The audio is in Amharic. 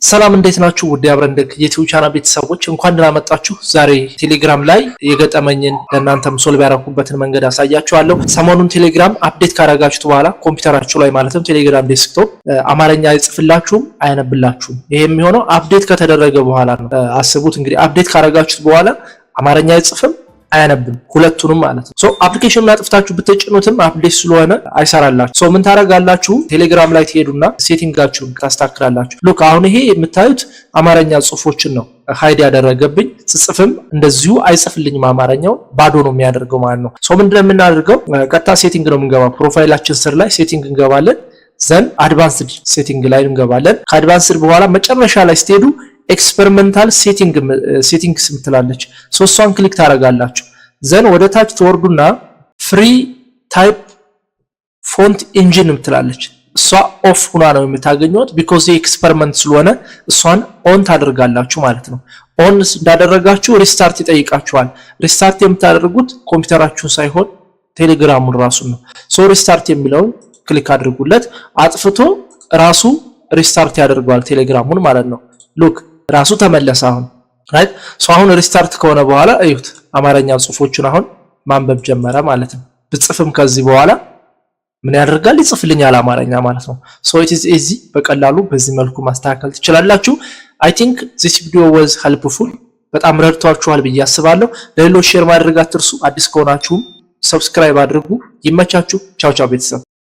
ሰላም እንዴት ናችሁ? ውድ አብረንደክ የዩቲዩብ ቻናል ቤተሰቦች እንኳን ደህና መጣችሁ። ዛሬ ቴሌግራም ላይ የገጠመኝን ለእናንተም ሶልቭ ያደረኩበትን መንገድ አሳያችኋለሁ። ሰሞኑን ቴሌግራም አፕዴት ካረጋችሁት በኋላ ኮምፒውተራችሁ ላይ ማለትም ቴሌግራም ዴስክቶፕ አማርኛ አይጽፍላችሁም፣ አያነብላችሁም። ይሄ የሚሆነው አፕዴት ከተደረገ በኋላ ነው። አስቡት እንግዲህ አፕዴት ካረጋችሁት በኋላ አማርኛ አይጽፍም አያነብም ሁለቱንም ማለት ነው። አፕሊኬሽኑን አጥፍታችሁ ብትጭኑትም አፕዴት ስለሆነ አይሰራላችሁ። ምን ታረጋላችሁ? ቴሌግራም ላይ ትሄዱና ሴቲንጋችሁን ታስተካክላላችሁ። ሉክ አሁን ይሄ የምታዩት አማርኛ ጽሁፎችን ነው ሃይድ ያደረገብኝ። ጽጽፍም እንደዚሁ አይጽፍልኝም፣ አማርኛው ባዶ ነው የሚያደርገው ማለት ነው። ምንድነው የምናደርገው? ቀጥታ ሴቲንግ ነው የምንገባው። ፕሮፋይላችን ስር ላይ ሴቲንግ እንገባለን። ዘን አድቫንስድ ሴቲንግ ላይ እንገባለን። ከአድቫንስድ በኋላ መጨረሻ ላይ ስትሄዱ ኤክስፐሪመንታል ሴቲንግስ ምትላለች። እሷን ክሊክ ታረጋላችሁ። ዘን ወደ ታች ትወርዱና ፍሪ ታይፕ ፎንት ኢንጂን ምትላለች። እሷ ኦፍ ሆና ነው የምታገኙት ቢኮዝ ኤክስፐሪመንት ስለሆነ እሷን ኦን ታደርጋላችሁ ማለት ነው። ኦን እንዳደረጋችሁ ሪስታርት ይጠይቃችኋል። ሪስታርት የምታደርጉት ኮምፒውተራችሁን ሳይሆን ቴሌግራሙን ራሱን ነው። ሪስታርት የሚለውን ክሊክ አድርጉለት። አጥፍቶ ራሱ ሪስታርት ያደርጋል ቴሌግራሙን ማለት ነው። ሉክ ራሱ ተመለሰ አሁን ራይት። አሁን ሪስታርት ከሆነ በኋላ እዩት አማርኛ ጽሁፎችን አሁን ማንበብ ጀመረ ማለት ነው። ብጽፍም ከዚህ በኋላ ምን ያደርጋል? ይጽፍልኛል አማርኛ ማለት ነው። it is easy በቀላሉ በዚህ መልኩ ማስተካከል ትችላላችሁ። I think this video was helpful በጣም ረድቷችኋል ብዬ አስባለሁ። ለሌሎች ሼር ማድረግ አትርሱ። አዲስ ከሆናችሁም ሰብስክራይብ አድርጉ። ይመቻችሁ። ቻው ቻው ቤተሰብ።